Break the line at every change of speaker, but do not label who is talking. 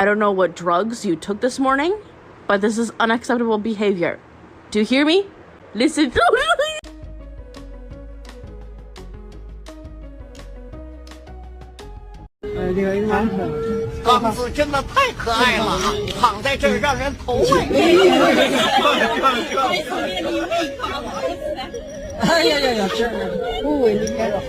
I don't know what drugs you took this morning, but this is unacceptable behavior. Do you hear me? Listen.
刚子真的太可爱了，躺在这儿让人头晕。哎呀呀呀，是，不为你开了。